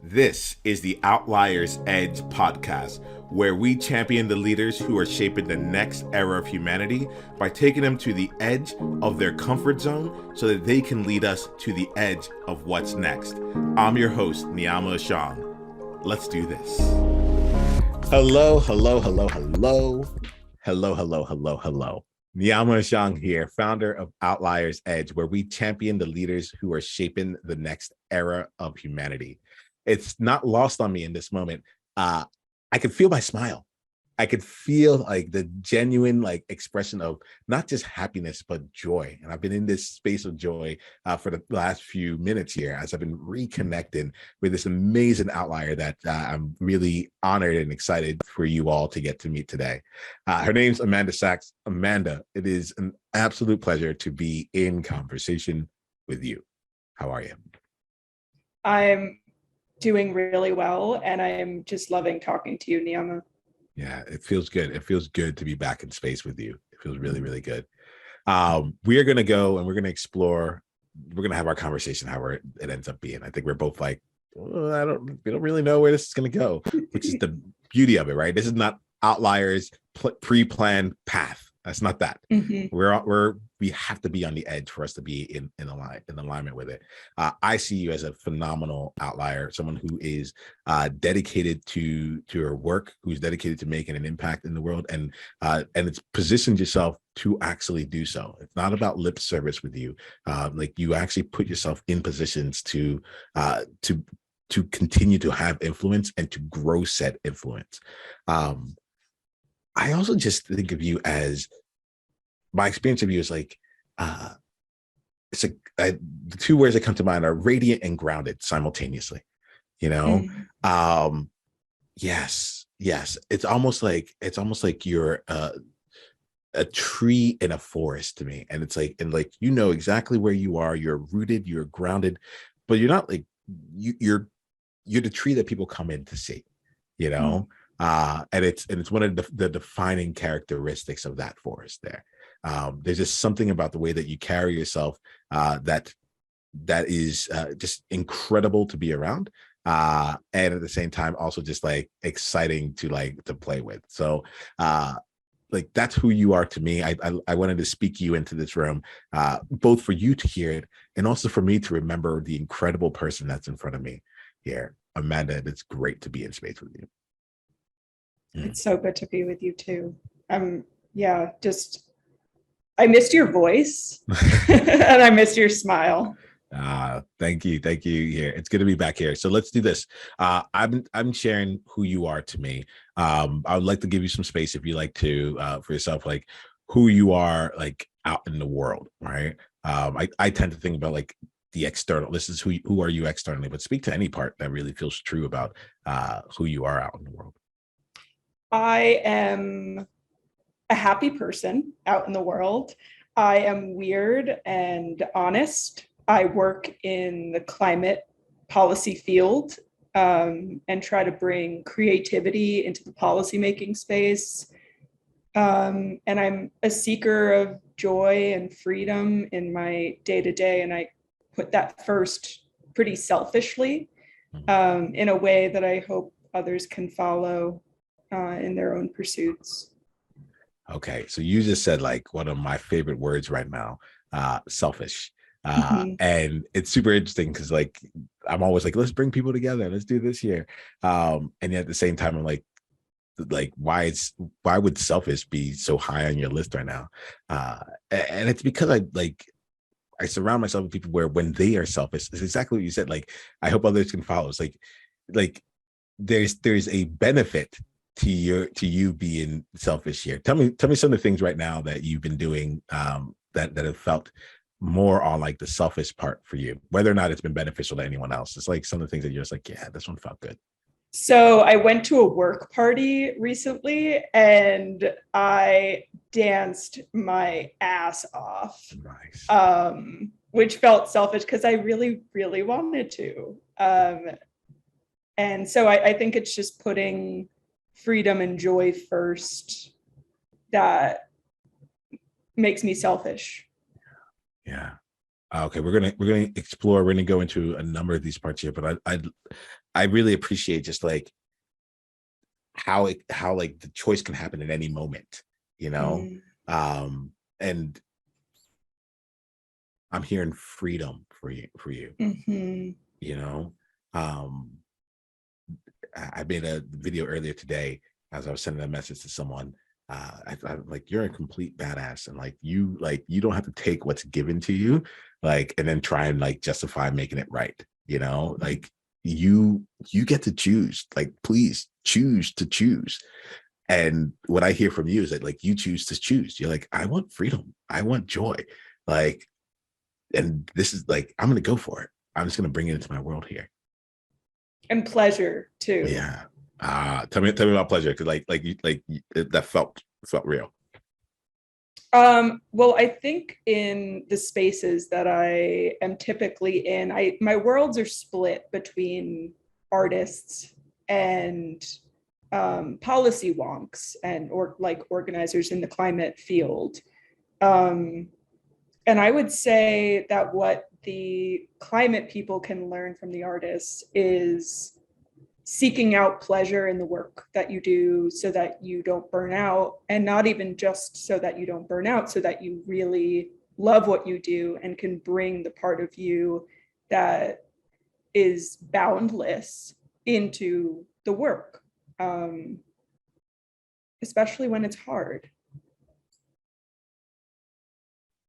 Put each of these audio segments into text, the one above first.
This is the Outliers Edge podcast, where we champion the leaders who are shaping the next era of humanity by taking them to the edge of their comfort zone so that they can lead us to the edge of what's next. I'm your host, Niiamah Ashong. Let's do this. Hello, hello, hello, hello. Hello, hello, hello, hello. Niiamah Ashong here, founder of Outliers Edge, where we champion the leaders who are shaping the next era of humanity. It's not lost on me in this moment. I could feel my smile. I could feel like the genuine expression of not just happiness, but joy. And I've been in this space of joy for the last few minutes here as I've been reconnecting with this amazing outlier that I'm really honored and excited for you all to get to meet today. Her name's Amanda Sachs. Amanda, it is an absolute pleasure to be in conversation with you. How are you? I'm doing really well, and I'm just loving talking to you, Niiamah. Yeah, it feels good. It feels good to be back in space with you. It feels really, really good. We are going to go and we're going to explore. We're going to have our conversation, however it ends up being. I think we're both like, oh, we don't really know where this is going to go, which is the beauty of it, right? This is not Outliers pre-planned path. That's not that. Mm-hmm. We have to be on the edge for us to be in alignment with it. I see you as a phenomenal outlier, someone who is dedicated to her work, who's dedicated to making an impact in the world, and it's positioned yourself to actually do so. It's not about lip service with you. Like you actually put yourself in positions to continue to have influence and to grow said influence. I also just think of you as, my experience of you is like, the two words that come to mind are radiant and grounded simultaneously, you know? Yes. It's almost like you're a tree in a forest to me. And it's like, you know exactly where you are. You're rooted, you're grounded, but you're not like, you're the tree that people come in to see, you know? And it's one of the defining characteristics of that forest there. There's just something about the way that you carry yourself that is just incredible to be around, and at the same time also just like exciting to play with. So that's who you are to me. I wanted to speak you into this room, both for you to hear it and also for me to remember the incredible person that's in front of me here. Amanda, it's great to be in space with you. It's so good to be with you too. I missed your voice and I missed your smile. Thank you here. It's good to be back here. So let's do this. I'm sharing who you are to me. I would like to give you some space if you like to for yourself, like who you are like out in the world, right? I tend to think about like the external. This is who are you externally, but speak to any part that really feels true about who you are out in the world. I am a happy person out in the world. I am weird and honest. I work in the climate policy field and try to bring creativity into the policymaking space. And I'm a seeker of joy and freedom in my day-to-day, and I put that first pretty selfishly in a way that I hope others can follow in their own pursuits. Okay, so you just said like one of my favorite words right now, selfish. And it's super interesting because like I'm always like, let's bring people together, let's do this here. And yet at the same time, I'm like why would selfish be so high on your list right now? And it's because I surround myself with people where when they are selfish, it's exactly what you said. Like I hope others can follow. It's like there's a benefit to you being selfish here. Tell me some of the things right now that you've been doing that have felt more on like the selfish part for you, whether or not it's been beneficial to anyone else. It's like some of the things that you're just like, yeah, this one felt good. So I went to a work party recently and I danced my ass off. Nice. Which felt selfish because I really, really wanted to. And so I think it's just putting freedom and joy first that makes me selfish. Yeah. Okay, we're gonna explore. We're gonna go into a number of these parts here, but I really appreciate just like how like the choice can happen at any moment, you know. Mm, And I'm hearing freedom for you, mhm. you know. Um, I made a video earlier today as I was sending a message to someone. I'm like, you're a complete badass, and like you don't have to take what's given to you, like, and then try and like justify making it right. You know, like you get to choose. Like, please choose to choose. And what I hear from you is that like you choose to choose. You're like, I want freedom. I want joy. Like, and this is like, I'm gonna go for it. I'm just gonna bring it into my world here. And pleasure too. Yeah. Tell me about pleasure, because that felt real. Well, I think in the spaces that I am typically in, my worlds are split between artists and policy wonks and or like organizers in the climate field. Um, and I would say that what the climate people can learn from the artists is seeking out pleasure in the work that you do so that you don't burn out, and not even just so that you don't burn out, so that you really love what you do and can bring the part of you that is boundless into the work, um, especially when it's hard.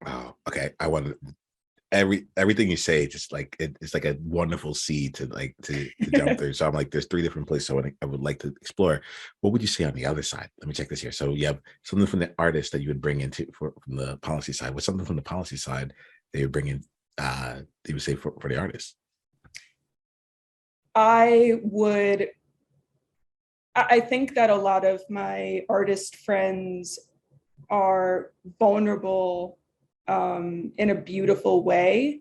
Oh, okay. I want everything you say, just like it's like a wonderful seed to like to jump through. So I'm like, there's three different places I would like to explore. What would you say on the other side? Let me check this here. So you have something from the artist that you would bring into from the policy side. What's something from the policy side they would bring in? They would say for the artist. I would, I think that a lot of my artist friends are vulnerable in a beautiful way.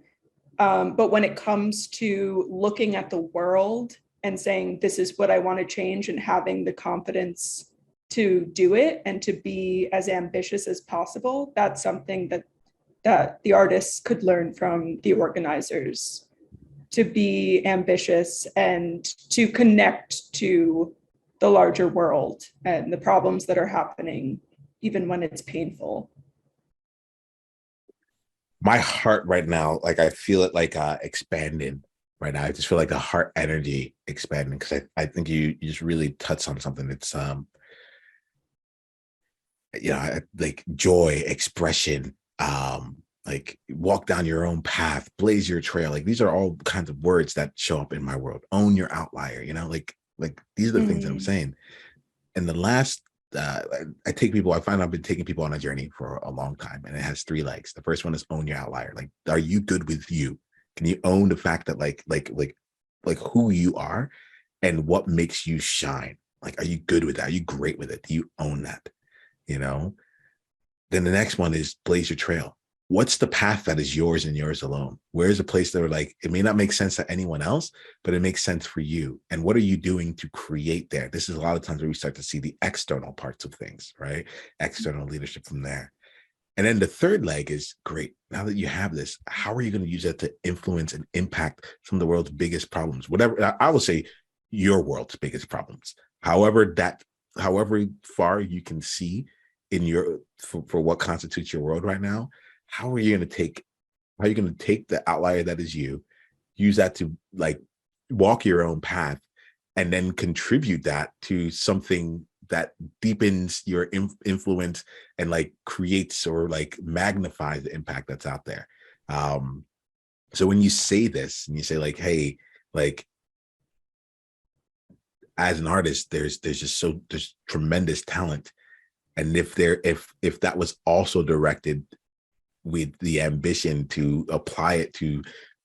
But when it comes to looking at the world and saying, this is what I want to change, and having the confidence to do it and to be as ambitious as possible, that's something that the artists could learn from the organizers, to be ambitious and to connect to the larger world and the problems that are happening, even when it's painful. My heart right now, like I feel it like expanding right now. I just feel like the heart energy expanding, because I think you just really touched on something that's like joy, expression, like walk down your own path, blaze your trail. Like these are all kinds of words that show up in my world. Own your outlier, like these are the things that I'm Mm, saying. And the last I take people, I find I've been taking people on a journey for a long time, and it has three legs. The first one is own your outlier. Like, are you good with you? Can you own the fact that like who you are and what makes you shine? Like, are you good with that? Are you great with it? Do you own that? You know? Then the next one is blaze your trail. What's the path that is yours and yours alone? Where's a place that are like, it may not make sense to anyone else, but it makes sense for you? And what are you doing to create there? This is a lot of times where we start to see the external parts of things, right? External leadership from there. And then the third leg is great. Now that you have this, how are you going to use that to influence and impact some of the world's biggest problems? Whatever, I will say your world's biggest problems. However far you can see in your for what constitutes your world right now, how are you going to take the outlier that is you, use that to like walk your own path, and then contribute that to something that deepens your influence and like creates or like magnifies the impact that's out there. um so when you say this and you say like, hey, like as an artist, there's tremendous talent, and if that was also directed with the ambition to apply it to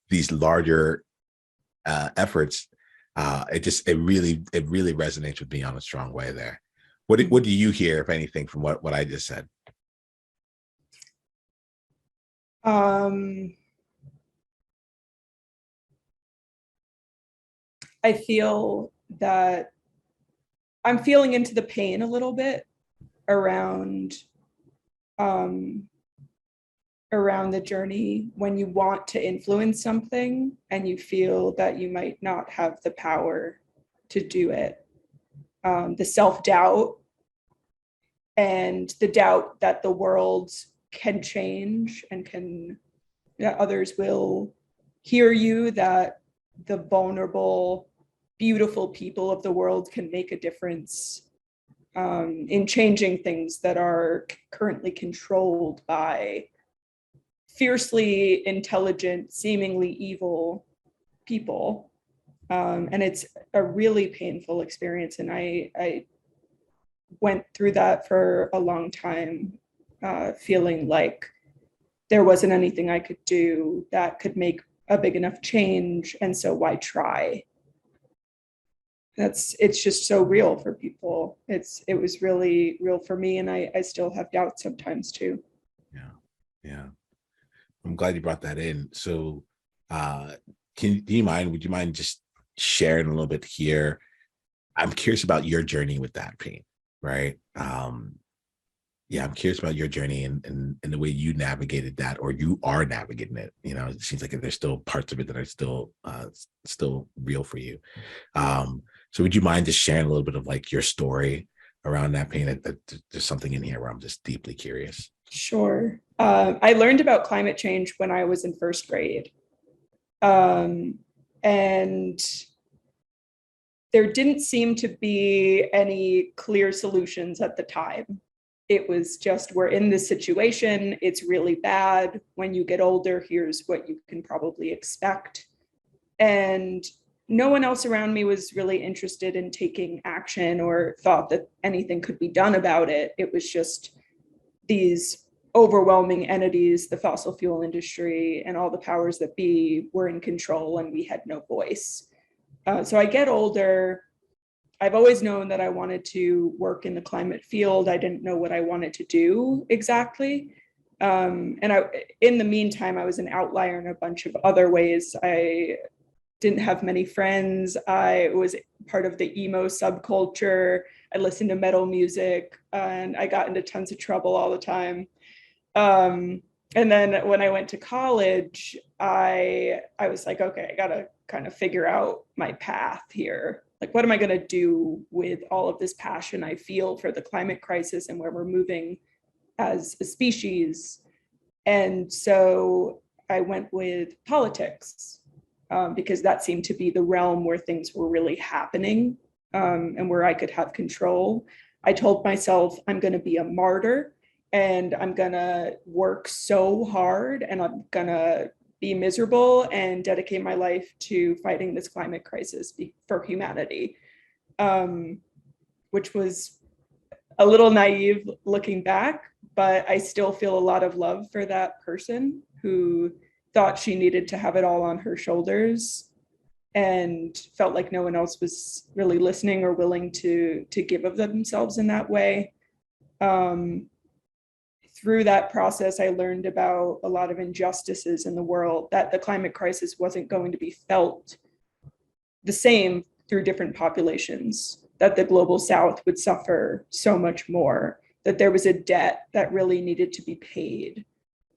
these larger efforts, it really resonates with me on a strong way there. What do you hear, if anything, from what I just said? um, I feel that I'm feeling into the pain a little bit around um, around the journey when you want to influence something and you feel that you might not have the power to do it. The self-doubt and the doubt that the world can change and that others will hear you, that the vulnerable, beautiful people of the world can make a difference in changing things that are currently controlled by fiercely intelligent, seemingly evil people. And it's a really painful experience. And I went through that for a long time, feeling like there wasn't anything I could do that could make a big enough change. And so why try? It's just so real for people. It was really real for me. And I still have doubts sometimes too. Yeah. I'm glad you brought that in. So would you mind just sharing a little bit here? I'm curious about your journey with that pain, right? I'm curious about your journey and the way you navigated that, or you are navigating it. It seems like there's still parts of it that are still real for you. So would you mind just sharing a little bit of like your story around that pain? There's something in here where I'm just deeply curious. Sure. I learned about climate change when I was in first grade. And there didn't seem to be any clear solutions at the time. It was just, we're in this situation, it's really bad. When you get older, here's what you can probably expect. And no one else around me was really interested in taking action or thought that anything could be done about it. It was just these overwhelming entities, the fossil fuel industry and all the powers that be were in control, and we had no voice. So I get older. I've always known that I wanted to work in the climate field. I didn't know what I wanted to do exactly. In the meantime, I was an outlier in a bunch of other ways. I didn't have many friends. I was part of the emo subculture. I listened to metal music, and I got into tons of trouble all the time. And then when I went to college, I was like, okay, I gotta kind of figure out my path here. Like, what am I gonna do with all of this passion I feel for the climate crisis and where we're moving as a species? And so I went with politics, because that seemed to be the realm where things were really happening, and where I could have control. I told myself, I'm gonna be a martyr, and I'm gonna work so hard, and I'm gonna be miserable and dedicate my life to fighting this climate crisis for humanity, which was a little naive looking back, but I still feel a lot of love for that person who thought she needed to have it all on her shoulders and felt like no one else was really listening or willing to give of themselves in that way. Through that process, I learned about a lot of injustices in the world, that the climate crisis wasn't going to be felt the same through different populations, that the global south would suffer so much more, that there was a debt that really needed to be paid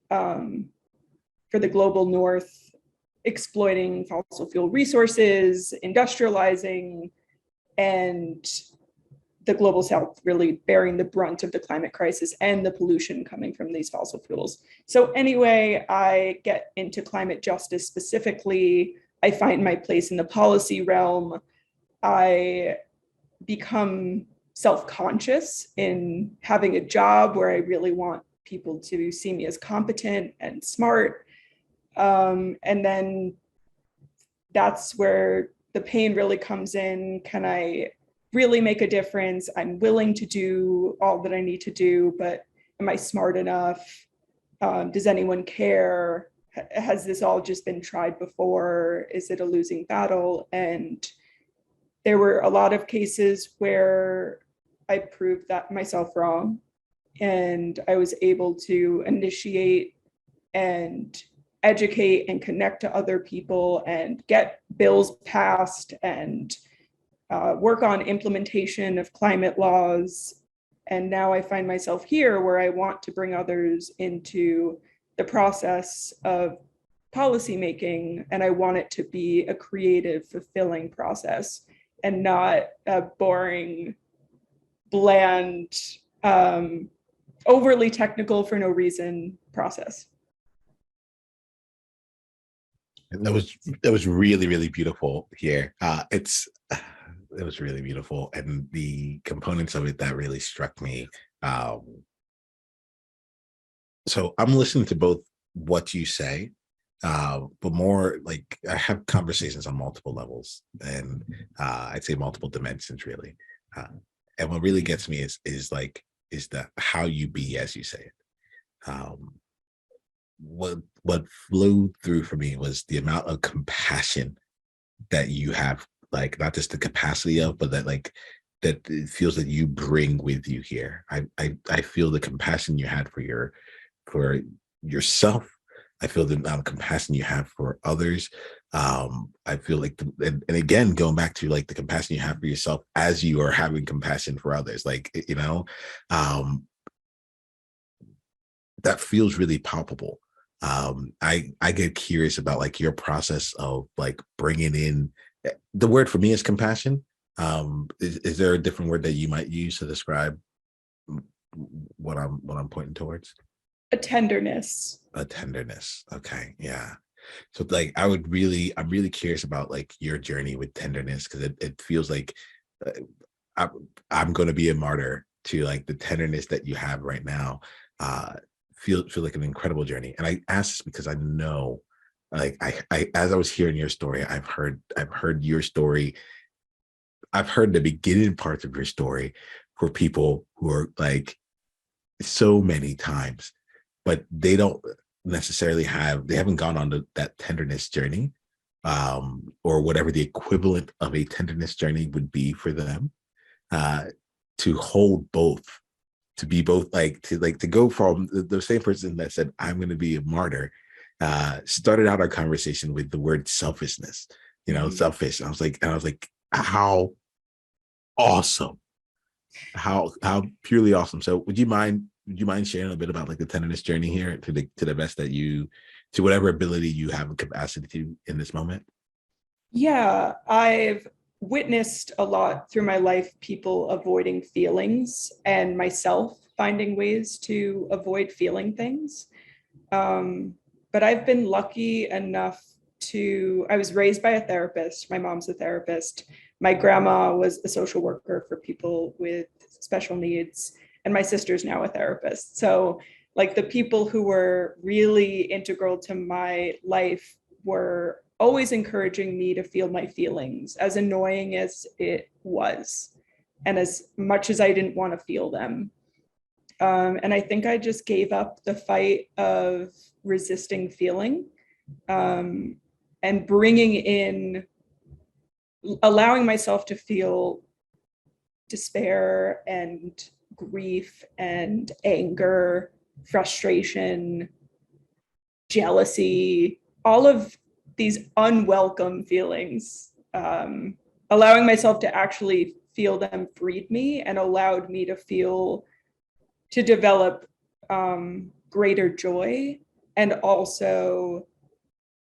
for the global north, exploiting fossil fuel resources, industrializing, and the global south really bearing the brunt of the climate crisis and the pollution coming from these fossil fuels. So anyway, I get into climate justice specifically. I find my place in the policy realm. I become self-conscious in having a job where I really want people to see me as competent and smart. And then that's where the pain really comes in. Can I really make a difference? I'm willing to do all that I need to do, but am I smart enough? Does anyone care? Has this all just been tried before? Is it a losing battle? And there were a lot of cases where I proved that myself wrong, and I was able to initiate and educate and connect to other people and get bills passed and work on implementation of climate laws. And now I find myself here where I want to bring others into the process of policymaking, and I want it to be a creative, fulfilling process and not a boring, bland, overly technical for no reason process. And that was really, really beautiful here. It was really beautiful, and the components of it that really struck me. So I'm listening to both what you say, but more like I have conversations on multiple levels, and I'd say multiple dimensions, really. And what really gets me is the how you be as you say it. What flew through for me was the amount of compassion that you have, like not just the capacity of, but that that it feels that you bring with you here. I feel the compassion you had for yourself. I feel the amount of compassion you have for others. I feel like, and again, going back to like the compassion you have for yourself as you are having compassion for others, like, that feels really palpable. I get curious about like your process of like bringing in, the word for me is compassion. Is there a different word that you might use to describe what I'm pointing towards? A tenderness. A tenderness. Okay. Yeah. So like I'm really curious about like your journey with tenderness, because it feels like uh, I'm going to be a martyr to like the tenderness that you have right now. Feel like an incredible journey. And I ask this because I know, like I as I was hearing your story, I've heard your story. I've heard the beginning parts of your story for people who are like so many times, but they don't necessarily they haven't gone on that tenderness journey, or whatever the equivalent of a tenderness journey would be for them, to hold both, to be both, to go from the same person that said, I'm going to be a martyr, started out our conversation with the word selfishness, selfish. I was like, how awesome, how purely awesome. So would you mind sharing a bit about like the tenderness journey here to the best that to whatever ability you have a capacity to in this moment? Yeah, I've witnessed a lot through my life, people avoiding feelings and myself finding ways to avoid feeling things. But I've been lucky enough I was raised by a therapist. My mom's a therapist. My grandma was a social worker for people with special needs, and my sister's now a therapist. So like the people who were really integral to my life were always encouraging me to feel my feelings, as annoying as it was, and as much as I didn't want to feel them. And I think I just gave up the fight of resisting feeling, and allowing myself to feel despair and grief and anger, frustration, jealousy, all of these unwelcome feelings. Allowing myself to actually feel them freed me and allowed me to develop greater joy, and also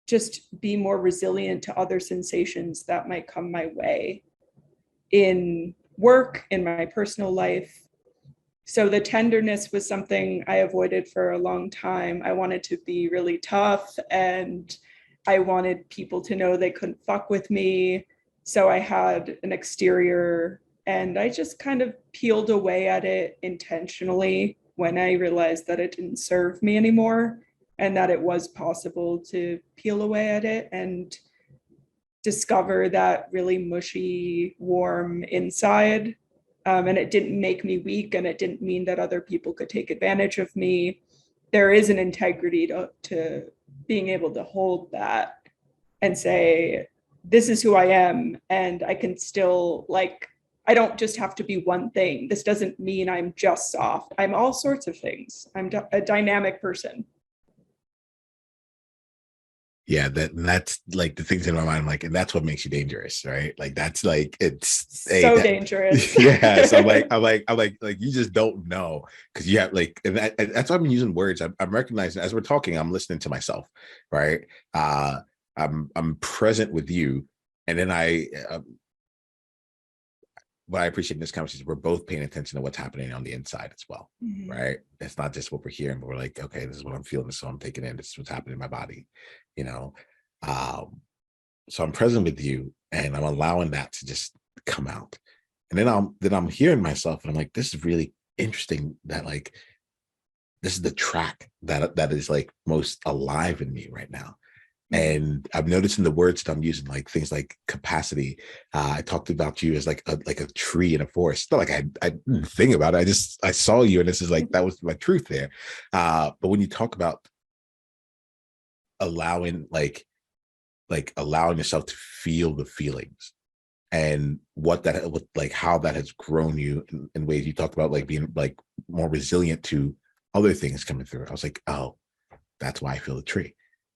just be more resilient to other sensations that might come my way in work, in my personal life. So the tenderness was something I avoided for a long time. I wanted to be really tough, and I wanted people to know they couldn't fuck with me. So I had an exterior, and I just kind of peeled away at it intentionally when I realized that it didn't serve me anymore, and that it was possible to peel away at it and discover that really mushy, warm inside. And it didn't make me weak, and it didn't mean that other people could take advantage of me. There is an integrity to being able to hold that and say, this is who I am, and I can still, I don't just have to be one thing. This doesn't mean I'm just soft. I'm all sorts of things. I'm a dynamic person. Yeah, that's like the things in my mind. I'm like, and that's what makes you dangerous, right? Like that's like it's So dangerous. yeah. So like you just don't know because you have like, and that's why I'm using words. I'm recognizing as we're talking, I'm listening to myself, right? I'm present with you, and then what I appreciate in this conversation, we're both paying attention to what's happening on the inside as well, right? It's not just what we're hearing, but we're like, okay, this is what I'm feeling, so I'm taking in. This is what's happening in my body, you know. So I'm present with you, and I'm allowing that to just come out, and then I'm hearing myself, and I'm like, this is really interesting. That like this is the track that is like most alive in me right now. And I'm noticing the words that I'm using, like things like capacity. I talked about you as like a tree in a forest. It's not like I didn't think about it. I saw you, and this is like that was my truth there. But when you talk about allowing allowing yourself to feel the feelings and like how that has grown you in ways you talked about, like being like more resilient to other things coming through. I was like, oh, that's why I feel the tree.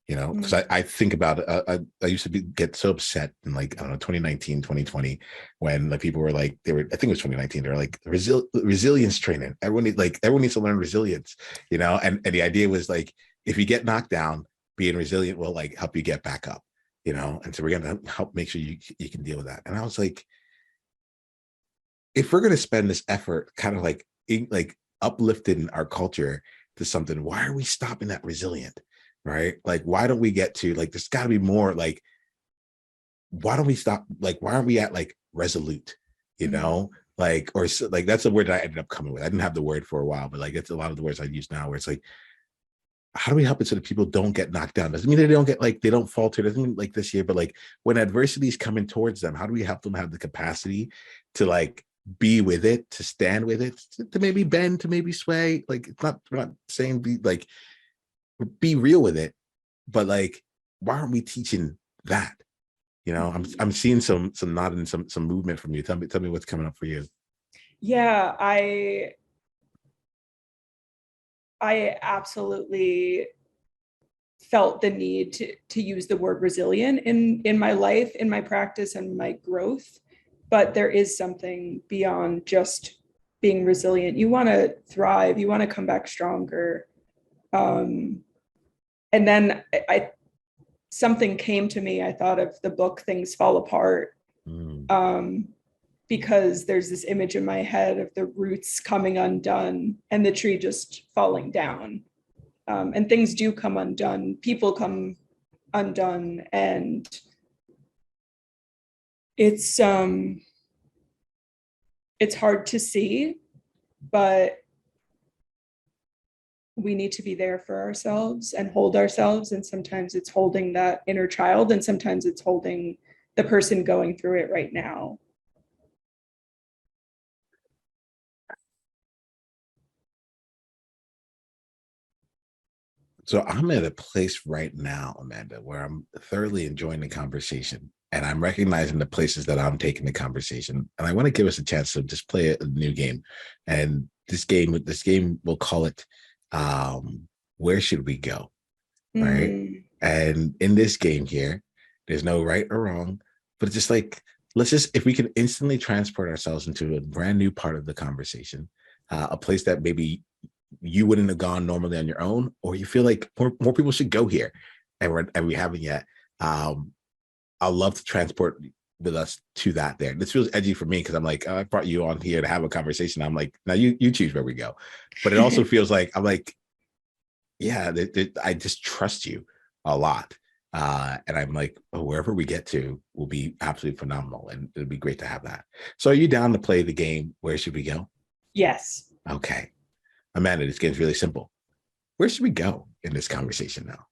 Because I think about it. I used to get so upset in like, I don't know, 2019, 2020, when like people were like, I think it was 2019, they were like resilience training. Everyone needs to learn resilience, and the idea was like, if you get knocked down, being resilient will like help you get back up, and so we're going to help make sure you can deal with that. And I was like, if we're going to spend this effort kind of like uplifting our culture to something, why are we stopping that resilient? Right? Like, why don't we get to like, there's got to be more, like, why don't we stop? Like, why aren't we at like resolute, like, or like, that's the word that I ended up coming with. I didn't have the word for a while, but like, it's a lot of the words I use now, where it's like, how do we help it so that people don't get knocked down? Doesn't mean they don't get like, they don't falter. Doesn't mean like this year, but like when adversity is coming towards them, how do we help them have the capacity to like be with it, to stand with it, to maybe bend, to maybe sway? Like, it's not, we're not saying be real with it, but like, why aren't we teaching that? I'm seeing some nod and some movement from you. Tell me what's coming up for you. Yeah, I absolutely felt the need to use the word resilient in my life, in my practice, and my growth. But there is something beyond just being resilient. You want to thrive. You want to come back stronger. And then something came to me. I thought of the book Things Fall Apart, because there's this image in my head of the roots coming undone and the tree just falling down. And things do come undone. People come undone, and it's hard to see, but we need to be there for ourselves and hold ourselves. And sometimes it's holding that inner child, and sometimes it's holding the person going through it right now. So I'm at a place right now, Amanda, where I'm thoroughly enjoying the conversation, and I'm recognizing the places that I'm taking the conversation. And I want to give us a chance to just play a new game. And this game, we'll call it, Where Should We Go? Right. And in this game here, there's no right or wrong, but it's just like, if we can instantly transport ourselves into a brand new part of the conversation, a place that maybe you wouldn't have gone normally on your own, or you feel like more people should go here, and we haven't yet. I'd love to transport with us to that there. This feels edgy for me because I'm like, oh, I brought you on here to have a conversation. I'm like, now you choose where we go. But it also feels like, I'm like, yeah, I just trust you a lot. And I'm like, oh, wherever we get to will be absolutely phenomenal. And it'll be great to have that. So are you down to play the game? Where should we go? Yes. Okay. Amanda, this game's really simple. Where should we go in this conversation now?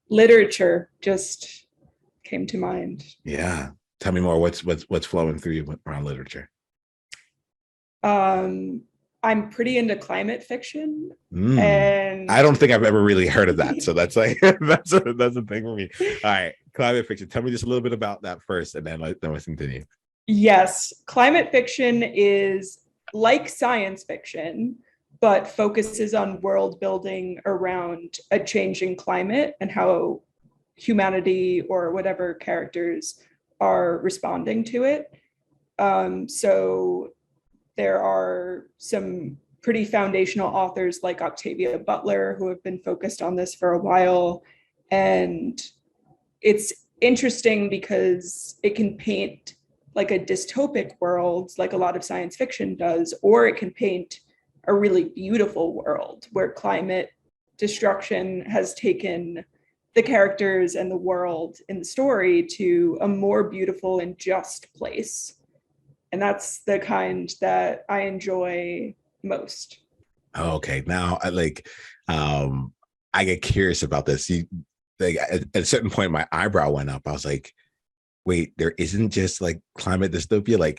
Literature just came to mind. Yeah. Tell me more. What's flowing through you around literature? I'm pretty into climate fiction, and I don't think I've ever really heard of that. So that's like that's a thing for me. All right, climate fiction. Tell me just a little bit about that first, and then let's continue. Yes, climate fiction is like science fiction, but focuses on world building around a changing climate and how humanity or whatever characters are responding to it. So there are some pretty foundational authors like Octavia Butler who have been focused on this for a while. And it's interesting because it can paint like a dystopic world, like a lot of science fiction does, or it can paint a really beautiful world where climate destruction has taken the characters and the world in the story to a more beautiful and just place. And that's the kind that I enjoy most. Oh, okay. Now I get curious about this. You like at a certain point my eyebrow went up. I was like, wait, there isn't just like climate dystopia.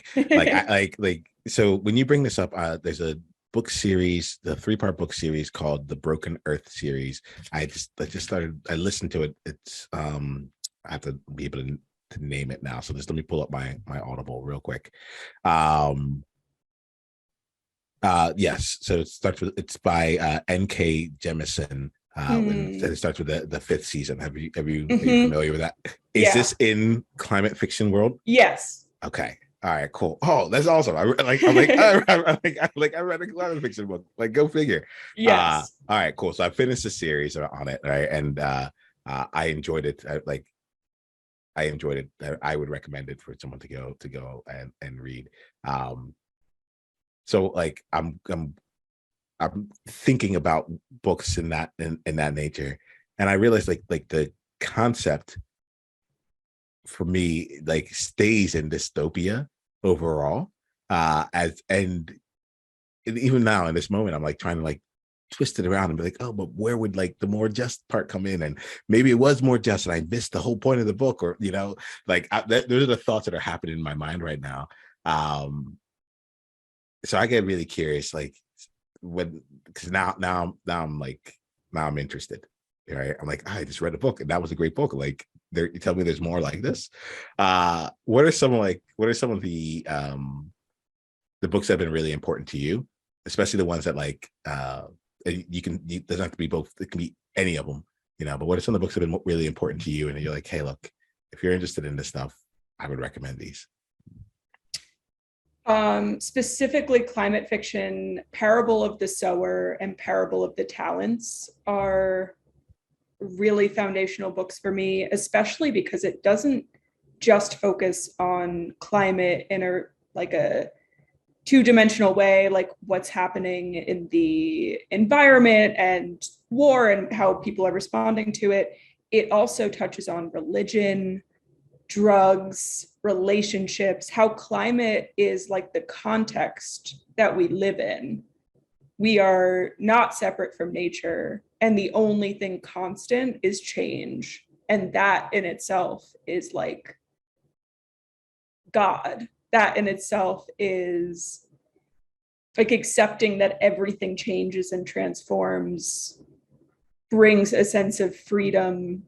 So when you bring this up, there's a book series, the 3-part book series called the Broken Earth series. I just started, I listened to it. It's I have to be able to name it now. So just let me pull up my Audible real quick. Yes, so it's by N.K. Jemisin. And it starts with the 5th season. Are you familiar with that? Is this in climate fiction world? Yes. Okay. All right, cool. Oh, that's awesome. I read a climate fiction book. Like, go figure. Yes. All right, cool. So I finished the series on it, right? And I enjoyed it. I enjoyed it. I would recommend it for someone to go and read. So like I'm thinking about books in that nature, and I realized like the concept for me like stays in dystopia overall. And even now in this moment, I'm like trying to like twist it around and be like, oh, but where would like the more just part come in? And maybe it was more just, and I missed the whole point of the book, or those are the thoughts that are happening in my mind right now. So I get really curious, like because now I'm interested, right? I'm like, I just read a book and that was a great book. Like, you tell me there's more like this. What are some of the books that have been really important to you, especially the ones that like it doesn't have to be both, it can be any of them, but what are some of the books that have been really important to you and you're like, hey, look, if you're interested in this stuff, I would recommend these? Specifically climate fiction, Parable of the Sower and Parable of the Talents are really foundational books for me, especially because it doesn't just focus on climate in a two-dimensional way, like what's happening in the environment and war and how people are responding to it. It also touches on religion, drugs, relationships, how climate is like the context that we live in. We are not separate from nature, and the only thing constant is change. And that in itself is like God. That in itself is like accepting that everything changes and transforms, brings a sense of freedom,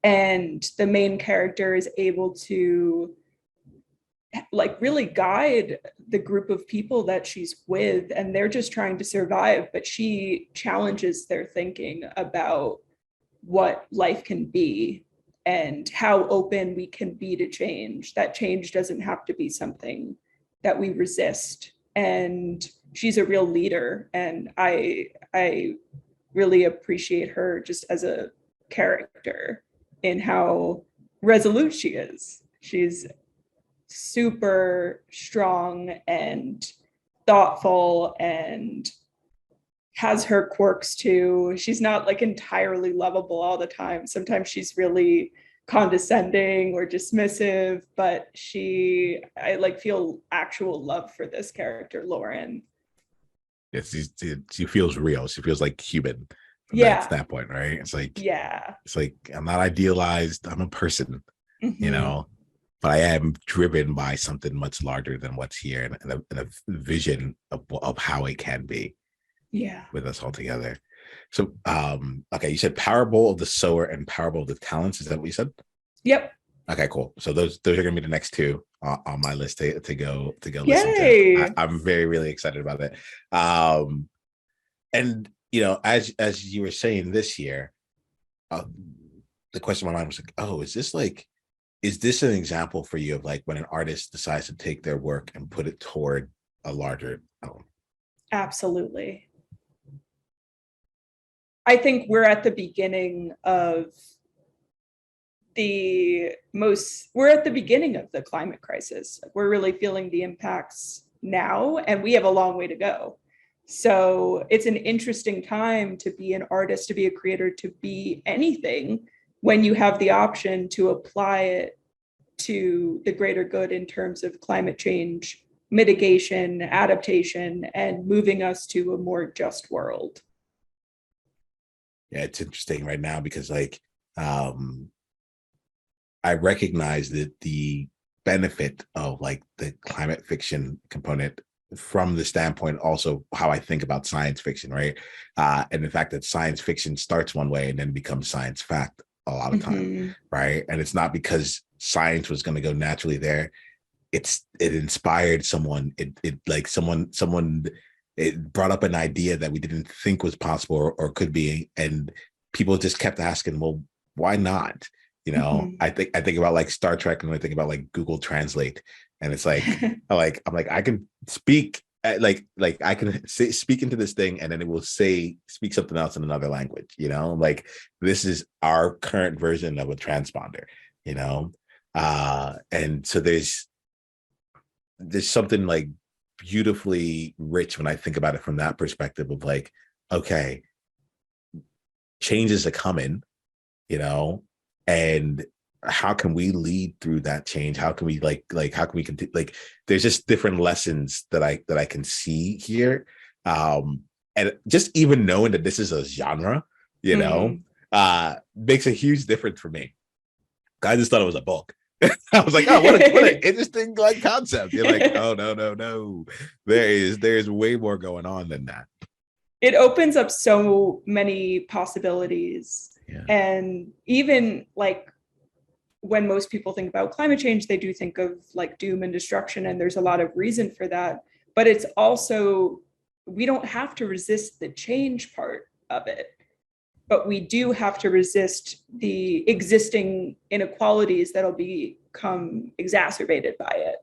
and the main character is able to like really guide the group of people that she's with, and they're just trying to survive, but she challenges their thinking about what life can be and how open we can be to change. That change doesn't have to be something that we resist. And she's a real leader, and I really appreciate her just as a character in how resolute she is. She's super strong and thoughtful and has her quirks too. She's not like entirely lovable all the time. Sometimes she's really condescending or dismissive, but I like feel actual love for this character, Lauren. Yes, she feels real. She feels like human from Yeah. that standpoint, right? It's like, Yeah. it's like I'm not idealized. I'm a person, Mhm. but I am driven by something much larger than what's here, and a vision of how it can be. Yeah. With us all together. So, okay, you said Parable of the Sower and Parable of the Talents. Is that what you said? Yep. Okay, cool. So those are gonna be the next two on my list to go listen to. Yay. I'm very really excited about it. And as you were saying this year, uh, the question in my mind was like, oh, is this an example for you of like when an artist decides to take their work and put it toward a larger Absolutely. I think we're at the beginning of the climate crisis. We're really feeling the impacts now, and we have a long way to go. So it's an interesting time to be an artist, to be a creator, to be anything when you have the option to apply it to the greater good in terms of climate change, mitigation, adaptation, and moving us to a more just world. Yeah, it's interesting right now because I recognize that the benefit of like the climate fiction component from the standpoint also how I think about science fiction, right? And the fact that science fiction starts one way and then becomes science fact a lot of time, right? And it's not because science was going to go naturally there. It inspired someone. It brought up an idea that we didn't think was possible or could be, and people just kept asking, well, why not? I think about like Star Trek, and I think about like Google Translate, and it's like I'm like I can speak I can speak into this thing, and then it will speak something else in another language. Like this is our current version of a transponder. And so there's something like beautifully rich when I think about it from that perspective of like, okay, changes are coming, and how can we lead through that change? How can we how can we continue? Like there's just different lessons that I can see here. And just even knowing that this is a genre, makes a huge difference for me. I just thought it was a book. I was like, oh, what an interesting like concept. You're like, oh no. There's way more going on than that. It opens up so many possibilities. Yeah. And even like when most people think about climate change, they do think of like doom and destruction, and there's a lot of reason for that. But it's also, we don't have to resist the change part of it, but we do have to resist the existing inequalities that'll become exacerbated by it.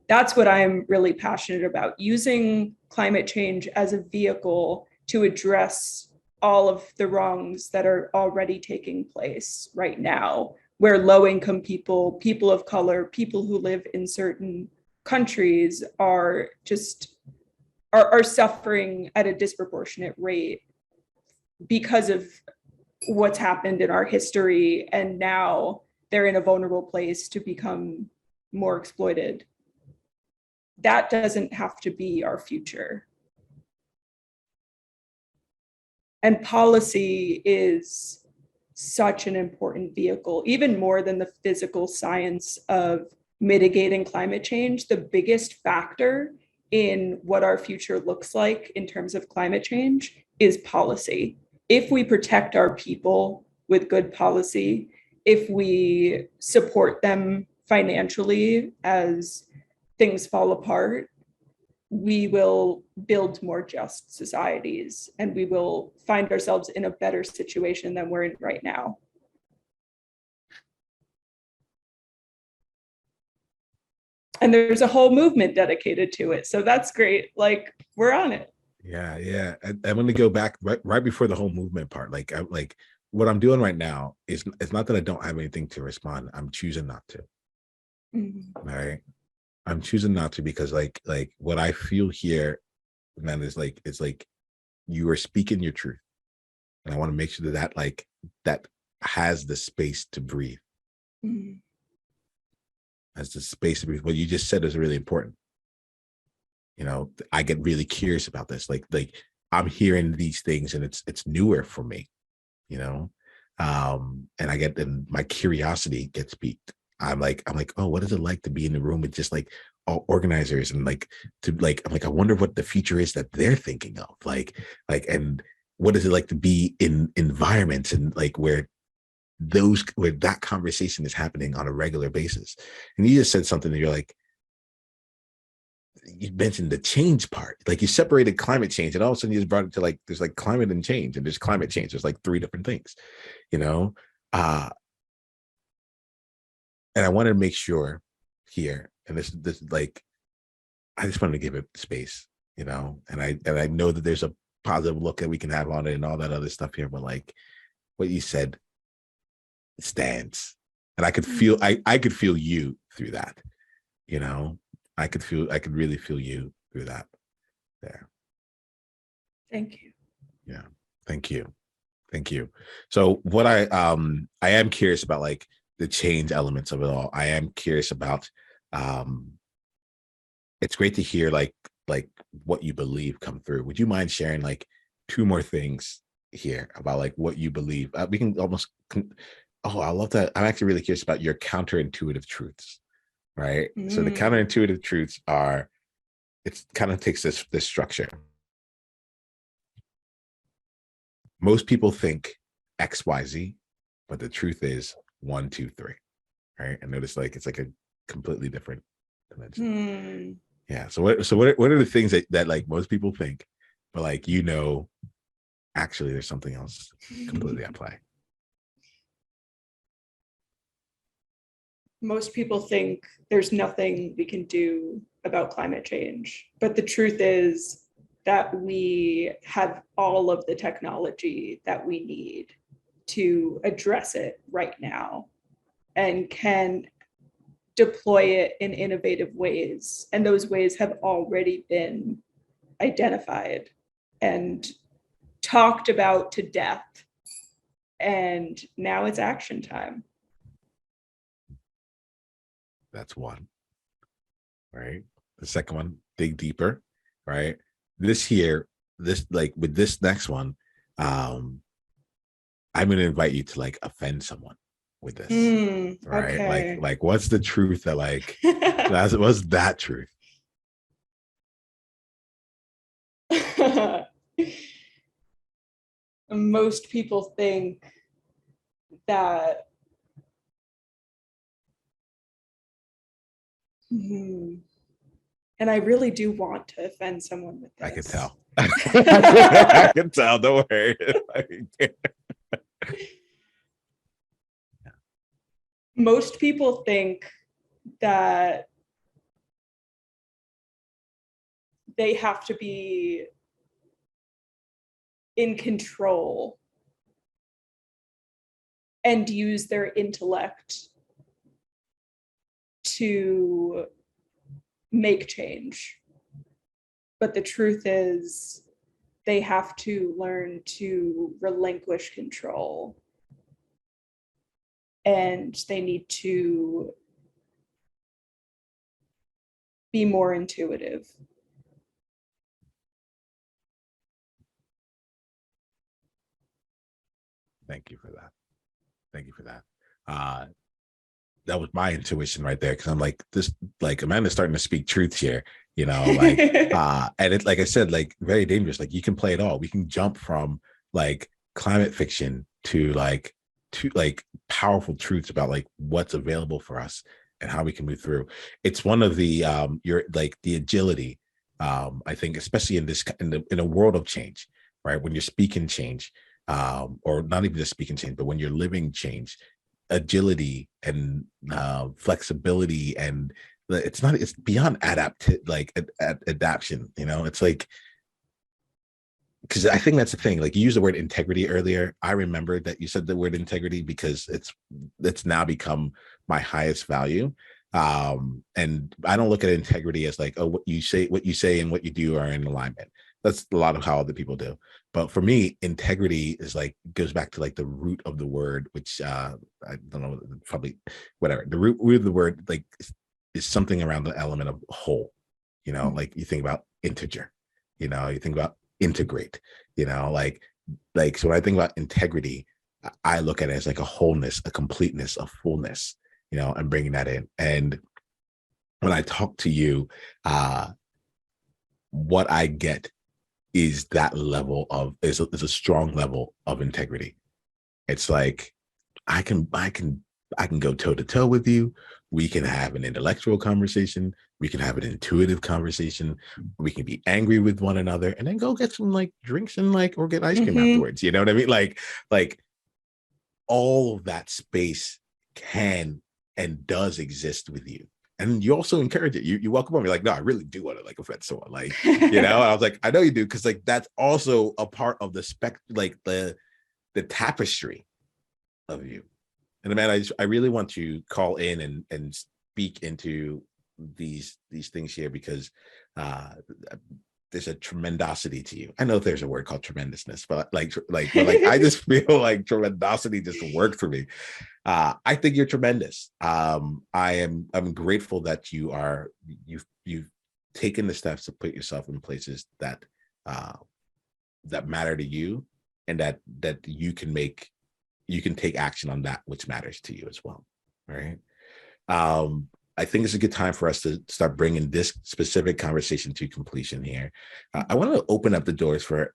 That's what I'm really passionate about, using climate change as a vehicle to address all of the wrongs that are already taking place right now, where low-income people of color, people who live in certain countries are suffering at a disproportionate rate because of what's happened in our history, and now they're in a vulnerable place to become more exploited. That doesn't have to be our future. And policy is such an important vehicle, even more than the physical science of mitigating climate change. The biggest factor in what our future looks like in terms of climate change is policy. If we protect our people with good policy, if we support them financially as things fall apart, we will build more just societies, and we will find ourselves in a better situation than we're in right now. And there's a whole movement dedicated to it. So that's great. Like, we're on it. Yeah. I'm going to go back right before the whole movement part. Like what I'm doing right now is, it's not that I don't have anything to respond. I'm choosing not to. All right. I'm choosing not to, because like what I feel here, man, is like, it's like you are speaking your truth. And I want to make sure that has the space to breathe. Has the space to breathe. What you just said is really important. I get really curious about this. Like I'm hearing these things, and it's newer for me, and my curiosity gets piqued. I'm like, oh, what is it like to be in the room with just like all organizers, and I wonder what the future is that they're thinking of, and what is it like to be in environments and like where where that conversation is happening on a regular basis. And you just said something that you're like, you mentioned the change part, like you separated climate change, and all of a sudden you just brought it to like, there's like climate and change, and there's climate change. There's like three different things, you know? And I wanted to make sure here, and this like, I just wanted to give it space, you know? And I know that there's a positive look that we can have on it and all that other stuff here, but like what you said stands. And I could feel, I could feel you through that, you know? I could really feel you through that there. Thank you. Yeah. Thank you. Thank you. So what I am curious about, like the change elements of it all. I am curious about, it's great to hear like what you believe come through. Would you mind sharing like two more things here about like what you believe? We can almost, oh, I love that. I'm actually really curious about your counterintuitive truths. Right. So the counterintuitive truths are, it kind of takes this structure. Most people think XYZ, but the truth is 1, 2, 3. Right. And notice like it's like a completely different dimension. Yeah. So what are the things that like most people think, but like, you know, actually there's something else completely at play. Most people think there's nothing we can do about climate change, but the truth is that we have all of the technology that we need to address it right now and can deploy it in innovative ways. And those ways have already been identified and talked about to death. And now it's action time. That's one, right? The second one, dig deeper, right? This like with this next one, I'm going to invite you to like offend someone with this, right? Okay. Like what's the truth that like, what's that truth? Most people think that and I really do want to offend someone with this. I can tell. I can tell. Don't worry. Most people think that they have to be in control and use their intellect to make change. But the truth is, they have to learn to relinquish control. And they need to be more intuitive. Thank you for that. Thank you for that. That was my intuition right there, because I'm like, this, like Amanda's starting to speak truth here, you know, like and it, like I said, like very dangerous. Like you can play it all. We can jump from like climate fiction to like powerful truths about like what's available for us and how we can move through. It's one of the your like the agility. I think especially in a world of change, right? When you're speaking change, or not even just speaking change, but when you're living change, agility and flexibility, and it's beyond adaptation, you know. It's like, because I think that's the thing, like you used the word integrity earlier. I remember that you said the word integrity because it's now become my highest value. And I don't look at integrity as like, oh, what you say and what you do are in alignment. That's a lot of how other people do. But for me, integrity is like, goes back to like the root of the word, which I don't know, probably whatever. The root of the word like is something around the element of whole, you know, like you think about integer, you know, you think about integrate, you know, like so when I think about integrity, I look at it as like a wholeness, a completeness, a fullness, you know, and bringing that in. And when I talk to you, what I get is that level of is a strong level of integrity. It's like I can go toe to toe with you. We can have an intellectual conversation. We can have an intuitive conversation. We can be angry with one another and then go get some like drinks and like, or get ice cream afterwards. You know what I mean? Like all of that space can and does exist with you. And you also encourage it. You welcome them. You're like, no, I really do want to like offend someone. Like, you know, I was like, I know you do, because like that's also a part of the like the tapestry of you. And Amanda, I really want to call in and speak into these things here, because there's a tremendosity to you. I know there's a word called tremendousness, but I just feel like tremendosity just worked for me. I think you're tremendous. I'm grateful that you've taken the steps to put yourself in places that matter to you, and that you can take action on that which matters to you as well. Right. I think it's a good time for us to start bringing this specific conversation to completion here. I want to open up the doors for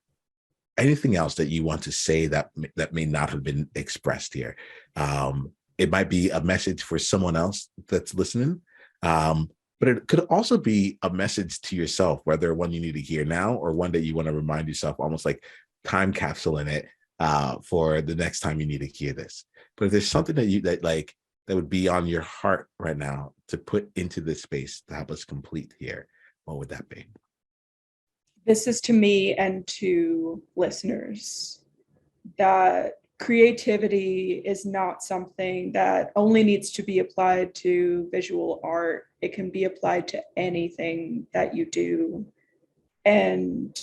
anything else that you want to say that may not have been expressed here. It might be a message for someone else that's listening, but it could also be a message to yourself, whether one you need to hear now or one that you want to remind yourself, almost like time capsule in it, for the next time you need to hear this. But if there's something that would be on your heart right now to put into this space to help us complete here, what would that be? This is to me and to listeners that creativity is not something that only needs to be applied to visual art. It can be applied to anything that you do. And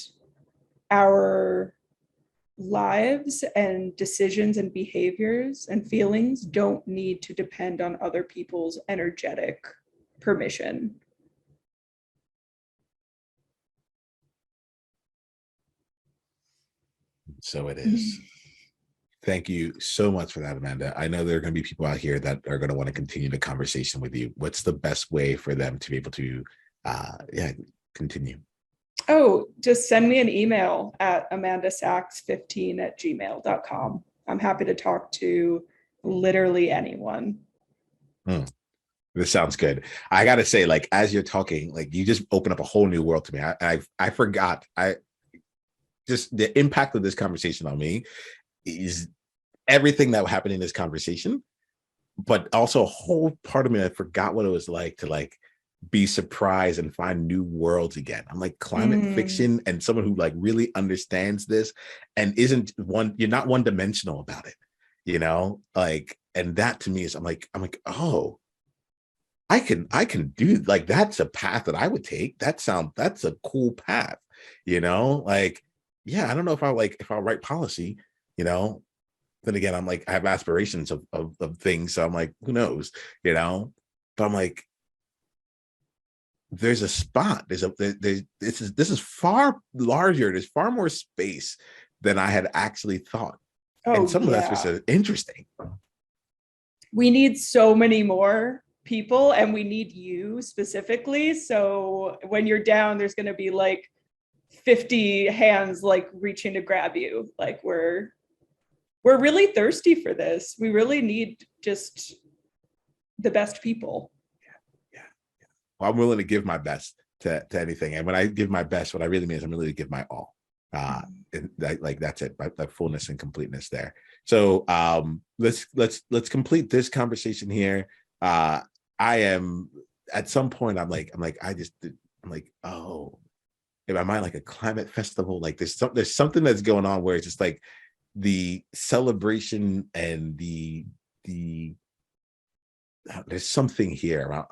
our lives and decisions and behaviors and feelings don't need to depend on other people's energetic permission. So it is. Thank you so much for that, Amanda. I know there are going to be people out here that are going to want to continue the conversation with you. What's the best way for them to be able to continue? Oh, just send me an email at amandasachs15@gmail.com. I'm happy to talk to literally anyone. This sounds good. I got to say, like, as you're talking, like, you just open up a whole new world to me. I forgot. Just the impact of this conversation on me is everything that happened in this conversation, but also a whole part of me, I forgot what it was like to like be surprised and find new worlds again. I'm like climate fiction and someone who like really understands this and you're not one dimensional about it, you know, like, and that to me is, I'm like, oh, I can do, like, that's a path that I would take. That's a cool path, you know, like, yeah, I don't know if I'll write policy, you know, then again, I'm like, I have aspirations of things. So I'm like, who knows, you know, but I'm like, there's a spot, this is far larger. There's far more space than I had actually thought. And some of that's just interesting. We need so many more people, and we need you specifically. So when you're down, there's going to be like 50 hands like reaching to grab you. Like we're really thirsty for this. We really need just the best people. Well, I'm willing to give my best to anything. And when I give my best, what I really mean is I'm willing to give my all. And that's it, right? That fullness and completeness there. So let's complete this conversation here. I am at some point, I'm like, oh, in my mind, like a climate festival, like there's something that's going on where it's just like the celebration and the there's something here.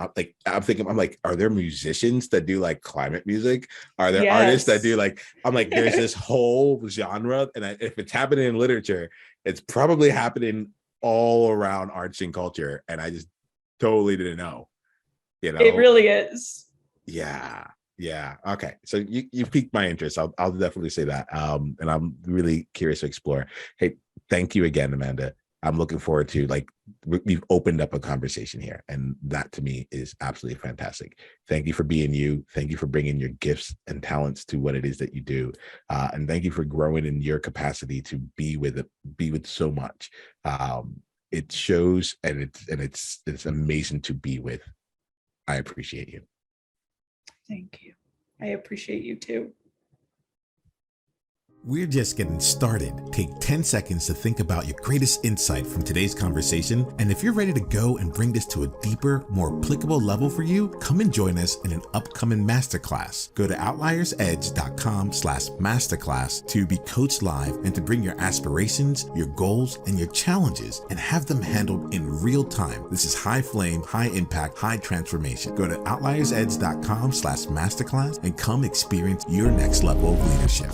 I'm thinking, are there musicians that do like climate music? Are there artists that do like, I'm like, there's this whole genre. And if it's happening in literature, it's probably happening all around arts and culture. And I just totally didn't know, you know? It really is. Yeah. Okay. So you piqued my interest. I'll definitely say that. And I'm really curious to explore. Hey, thank you again, Amanda. I'm looking forward to, like, we've opened up a conversation here, and that to me is absolutely fantastic. Thank you for being you. Thank you for bringing your gifts and talents to what it is that you do, and thank you for growing in your capacity to be with so much. it shows, and it's amazing to be with. I appreciate you. Thank you. I appreciate you too. We're just getting started. Take 10 seconds to think about your greatest insight from today's conversation. And if you're ready to go and bring this to a deeper, more applicable level for you, come and join us in an upcoming masterclass. Go to outliersedge.com/masterclass to be coached live and to bring your aspirations, your goals, and your challenges and have them handled in real time. This is high flame, high impact, high transformation. Go to outliersedge.com/masterclass and come experience your next level of leadership.